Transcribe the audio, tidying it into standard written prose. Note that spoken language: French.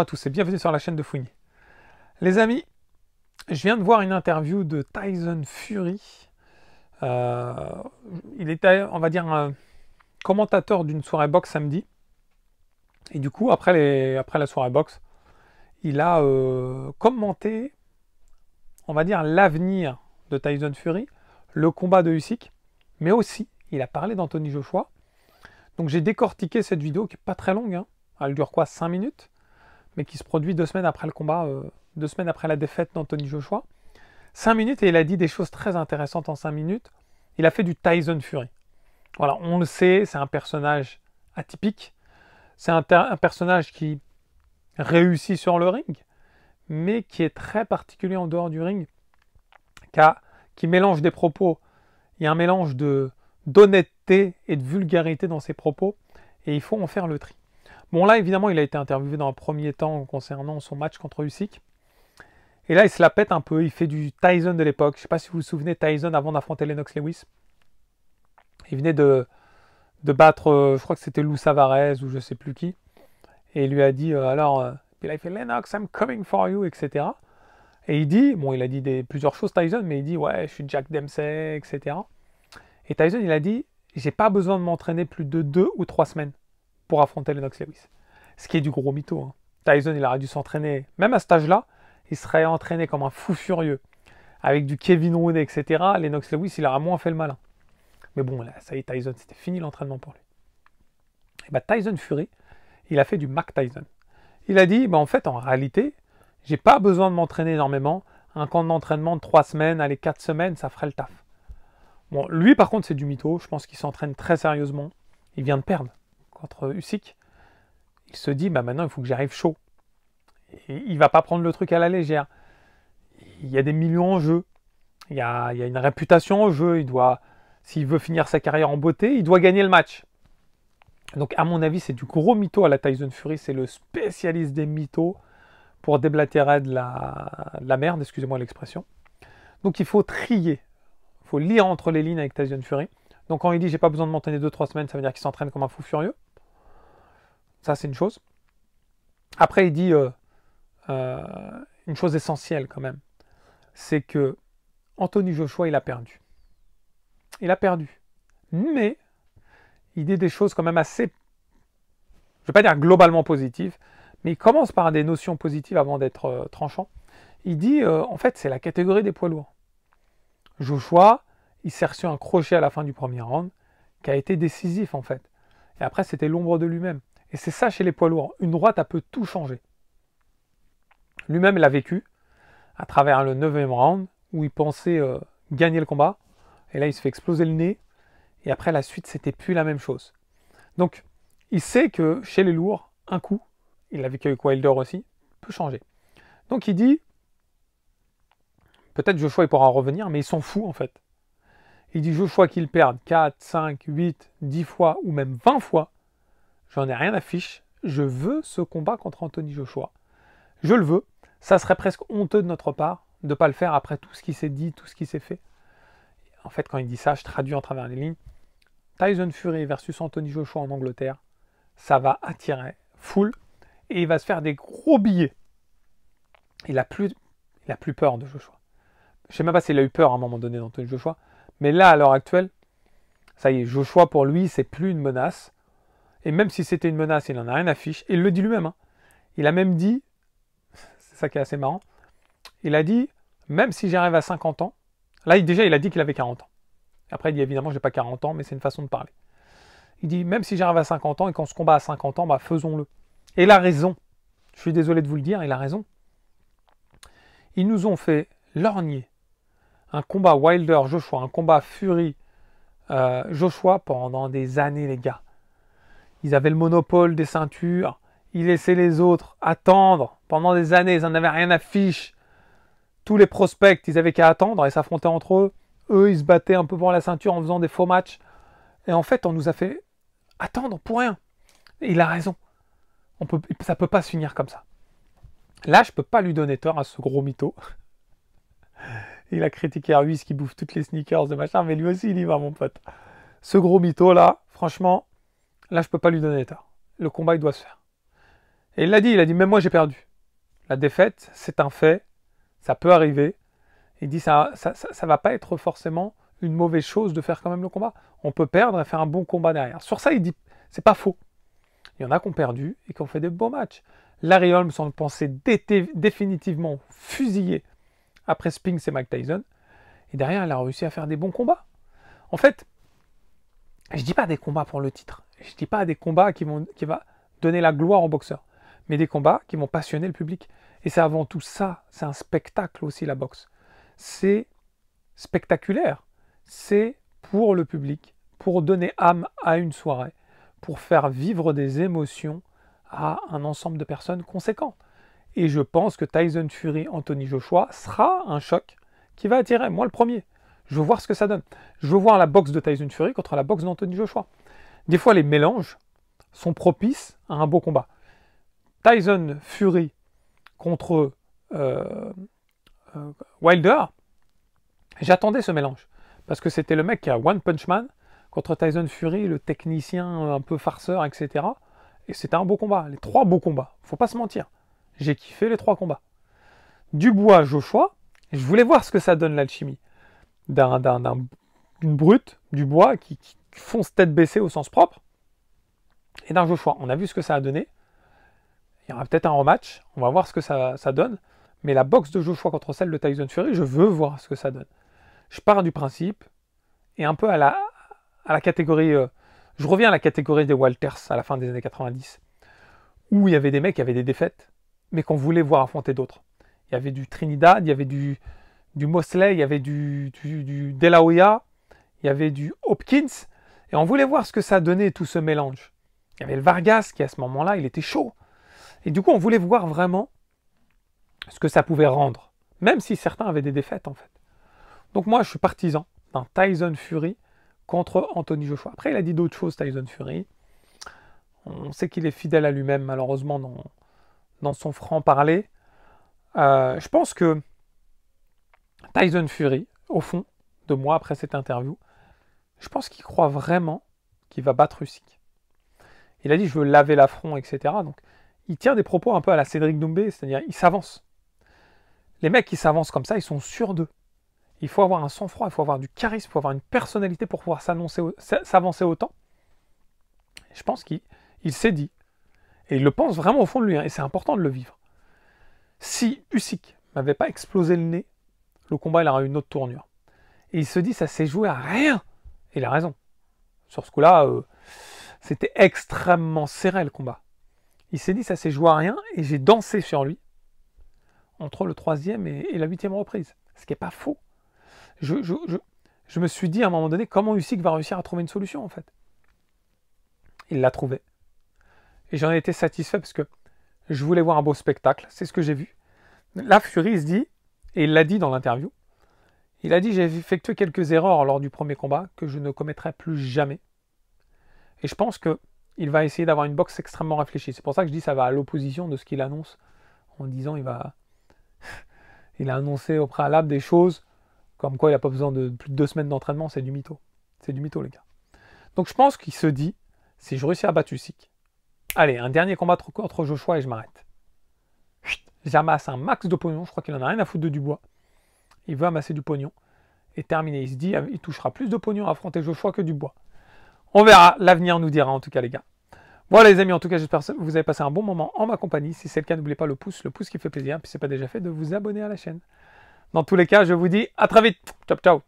à tous et bienvenue sur la chaîne de Fouini. Les amis, je viens de voir une interview de Tyson Fury. Il était, on va dire, un commentateur d'une soirée boxe samedi. Et du coup, après la soirée boxe, il a commenté, on va dire, l'avenir de Tyson Fury, le combat de Usyk, mais aussi, il a parlé d'Anthony Joshua. Donc j'ai décortiqué cette vidéo qui n'est pas très longue, hein. Elle dure quoi, 5 minutes, mais qui se produit 2 semaines après le combat, 2 semaines après la défaite d'Anthony Joshua. 5 minutes et il a dit des choses très intéressantes en 5 minutes. Il a fait du Tyson Fury. Voilà, on le sait, c'est un personnage atypique. C'est un personnage qui réussit sur le ring, mais qui est très particulier en dehors du ring, qui mélange des propos. Il y a un mélange d'honnêteté et de vulgarité dans ses propos, et il faut en faire le tri. Bon, là, évidemment, il a été interviewé dans un premier temps concernant son match contre Usyk. Et là, il se la pète un peu. Il fait du Tyson de l'époque. Je ne sais pas si vous vous souvenez, Tyson avant d'affronter Lennox Lewis. Il venait de battre, je crois que c'était Lou Savarez ou je ne sais plus qui. Et il lui a dit, puis là, il fait Lennox, I'm coming for you, etc. Et il dit, bon, il a dit plusieurs choses, Tyson, mais il dit, ouais, je suis Jack Dempsey, etc. Et Tyson, il a dit, j'ai pas besoin de m'entraîner plus de 2 ou 3 semaines pour affronter Lennox Lewis. Ce qui est du gros mytho, hein. Tyson, il aurait dû s'entraîner, même à cet âge-là, il serait entraîné comme un fou furieux, avec du Kevin Rooney, etc. Lennox Lewis, il aurait moins fait le malin. Mais bon, là, ça y est, Tyson, c'était fini l'entraînement pour lui. Et bah, Tyson Fury, il a fait du Mac Tyson. Il a dit, en fait, en réalité, j'ai pas besoin de m'entraîner énormément. Un camp d'entraînement de 3 semaines, allez, 4 semaines, ça ferait le taf. Bon, lui, par contre, c'est du mytho. Je pense qu'il s'entraîne très sérieusement. Il vient de perdre contre Usyk. Il se dit, maintenant, il faut que j'arrive chaud. Et il va pas prendre le truc à la légère. Il y a des millions en jeu. Il y a une réputation en jeu. S'il veut finir sa carrière en beauté, il doit gagner le match. Donc, à mon avis, c'est du gros mytho à la Tyson Fury. C'est le spécialiste des mythos pour déblatérer de la merde, excusez-moi l'expression. Donc, il faut trier. Il faut lire entre les lignes avec Tyson Fury. Donc, quand il dit « j'ai pas besoin de m'entraîner 2-3 semaines », ça veut dire qu'il s'entraîne comme un fou furieux. Ça, c'est une chose. Après, il dit une chose essentielle quand même. C'est que Anthony Joshua, il a perdu. Il a perdu. Mais il dit des choses quand même assez, je ne vais pas dire globalement positives, mais il commence par des notions positives avant d'être tranchant. Il dit, en fait, c'est la catégorie des poids lourds. Joshua, il s'est reçu un crochet à la fin du premier round, qui a été décisif, en fait. Et après, c'était l'ombre de lui-même. Et c'est ça chez les poids lourds. Une droite, elle peut tout changer. Lui-même l'a vécu à travers le 9e round, où il pensait gagner le combat. Et là, il se fait exploser le nez. Et après, la suite, c'était plus la même chose. Donc, il sait que chez les lourds, un coup, il l'a vécu avec Wilder aussi, peut changer. Donc, il dit, peut-être Joshua, il pourra revenir, mais il s'en fout, en fait. Il dit, Joshua qu'il perde 4, 5, 8, 10 fois, ou même 20 fois, j'en ai rien à fiche. Je veux ce combat contre Anthony Joshua. Je le veux. Ça serait presque honteux de notre part de ne pas le faire après tout ce qui s'est dit, tout ce qui s'est fait. En fait, quand il dit ça, je traduis en travers les lignes. Tyson Fury versus Anthony Joshua en Angleterre, ça va attirer foule et il va se faire des gros billets. Il a plus peur de Joshua. Je ne sais même pas s'il a eu peur à un moment donné d'Anthony Joshua, mais là, à l'heure actuelle, ça y est, Joshua pour lui, c'est plus une menace. Et même si c'était une menace, il n'en a rien à fiche. Et il le dit lui-même, hein. Il a même dit, c'est ça qui est assez marrant, il a dit, même si j'arrive à 50 ans, là déjà il a dit qu'il avait 40 ans. Après il dit évidemment j'ai pas 40 ans, mais c'est une façon de parler. Il dit même si j'arrive à 50 ans et qu'on se combat à 50 ans, faisons-le. Et il a raison. Je suis désolé de vous le dire, il a raison. Ils nous ont fait lorgner un combat Wilder-Joshua, un combat Fury-Joshua pendant des années, les gars. Ils avaient le monopole des ceintures, ils laissaient les autres attendre pendant des années, ils n'en avaient rien à fiche. Tous les prospects, ils avaient qu'à attendre et s'affronter entre eux. Eux, ils se battaient un peu pour la ceinture en faisant des faux matchs. Et en fait, on nous a fait attendre pour rien. Et il a raison. Ça ne peut pas se finir comme ça. Là, je ne peux pas lui donner tort à ce gros mytho. Il a critiqué Ruiz qui bouffe toutes les sneakers de machin, mais lui aussi, il y va, mon pote. Ce gros mytho, là, franchement, là, je ne peux pas lui donner tort. Le combat, il doit se faire. Et il a dit, même moi j'ai perdu. La défaite, c'est un fait, ça peut arriver. Il dit, ça va pas être forcément une mauvaise chose de faire quand même le combat. On peut perdre et faire un bon combat derrière. Sur ça, il dit, c'est pas faux. Il y en a qui ont perdu et qui ont fait des beaux matchs. Larry Holmes, on le pensait définitivement fusillé après Spinks et Mike Tyson. Et derrière, il a réussi à faire des bons combats. En fait, je dis pas des combats pour le titre. Je dis pas des combats qui vont donner la gloire aux boxeurs. Mais des combats qui vont passionner le public. Et c'est avant tout ça. C'est un spectacle aussi, la boxe. C'est spectaculaire. C'est pour le public, pour donner âme à une soirée, pour faire vivre des émotions à un ensemble de personnes conséquents. Et je pense que Tyson Fury, Anthony Joshua sera un choc qui va attirer, moi le premier. Je veux voir ce que ça donne. Je veux voir la boxe de Tyson Fury contre la boxe d'Anthony Joshua. Des fois, les mélanges sont propices à un beau combat. Tyson Fury contre Wilder, j'attendais ce mélange. Parce que c'était le mec qui a One Punch Man contre Tyson Fury, le technicien un peu farceur, etc. Et c'était un beau combat. Les 3 beaux combats. Faut pas se mentir. J'ai kiffé les 3 combats. Dubois, Joshua, je voulais voir ce que ça donne l'alchimie. D'une brute, Dubois, qui fonce tête baissée au sens propre, et d'un Joshua. On a vu ce que ça a donné. Il y aura peut-être un rematch. On va voir ce que ça donne. Mais la boxe de Joshua contre celle de Tyson Fury, je veux voir ce que ça donne. Je pars du principe, et un peu à la catégorie... je reviens à la catégorie des Walters à la fin des années 90, où il y avait des mecs qui avaient des défaites, mais qu'on voulait voir affronter d'autres. Il y avait du Trinidad, il y avait du Mosley, il y avait du De La Hoya, il y avait du Hopkins, et on voulait voir ce que ça donnait, tout ce mélange. Il y avait le Vargas, qui à ce moment-là, il était chaud. Et du coup, on voulait voir vraiment ce que ça pouvait rendre, même si certains avaient des défaites, en fait. Donc moi, je suis partisan d'un Tyson Fury contre Anthony Joshua. Après, il a dit d'autres choses, Tyson Fury. On sait qu'il est fidèle à lui-même, malheureusement, dans son franc-parler. Je pense que Tyson Fury, au fond de moi, après cette interview, je pense qu'il croit vraiment qu'il va battre Usyk. Il a dit, je veux laver l'affront, etc. Donc, il tient des propos un peu à la Cédric Doumbé, c'est-à-dire, il s'avance. Les mecs qui s'avancent comme ça, ils sont sûrs d'eux. Il faut avoir un sang-froid, il faut avoir du charisme, il faut avoir une personnalité pour pouvoir s'avancer autant. Je pense qu'il s'est dit, et il le pense vraiment au fond de lui, hein, et c'est important de le vivre. Si Usyk m'avait pas explosé le nez, le combat il aurait eu une autre tournure. Et il se dit, ça s'est joué à rien. Et il a raison. Sur ce coup-là, c'était extrêmement serré le combat. Il s'est dit, ça s'est joué à rien, et j'ai dansé sur lui entre le 3e et la 8e reprise. Ce qui n'est pas faux. Je me suis dit à un moment donné, comment Usyk va réussir à trouver une solution, en fait. Il l'a trouvé. Et j'en ai été satisfait parce que je voulais voir un beau spectacle. C'est ce que j'ai vu. Là, Fury, il se dit, et il l'a dit dans l'interview, il a dit, j'ai effectué quelques erreurs lors du premier combat que je ne commettrai plus jamais. Et je pense qu'il va essayer d'avoir une boxe extrêmement réfléchie. C'est pour ça que je dis ça va à l'opposition de ce qu'il annonce en disant il a annoncé au préalable des choses comme quoi il n'a pas besoin de plus de 2 semaines d'entraînement. C'est du mytho. C'est du mytho, les gars. Donc je pense qu'il se dit, si je réussis à battre Usyk, allez, un dernier combat contre Joshua et je m'arrête. J'amasse un max de pognon. Je crois qu'il en a rien à foutre de Dubois. Il veut amasser du pognon. Et terminer. Il se dit, il touchera plus de pognon à affronter Joshua que Dubois. On verra. L'avenir nous dira, en tout cas, les gars. Voilà, les amis. En tout cas, j'espère que vous avez passé un bon moment en ma compagnie. Si c'est le cas, n'oubliez pas le pouce qui fait plaisir. Puis si ce n'est pas déjà fait, de vous abonner à la chaîne. Dans tous les cas, je vous dis à très vite. Ciao, ciao.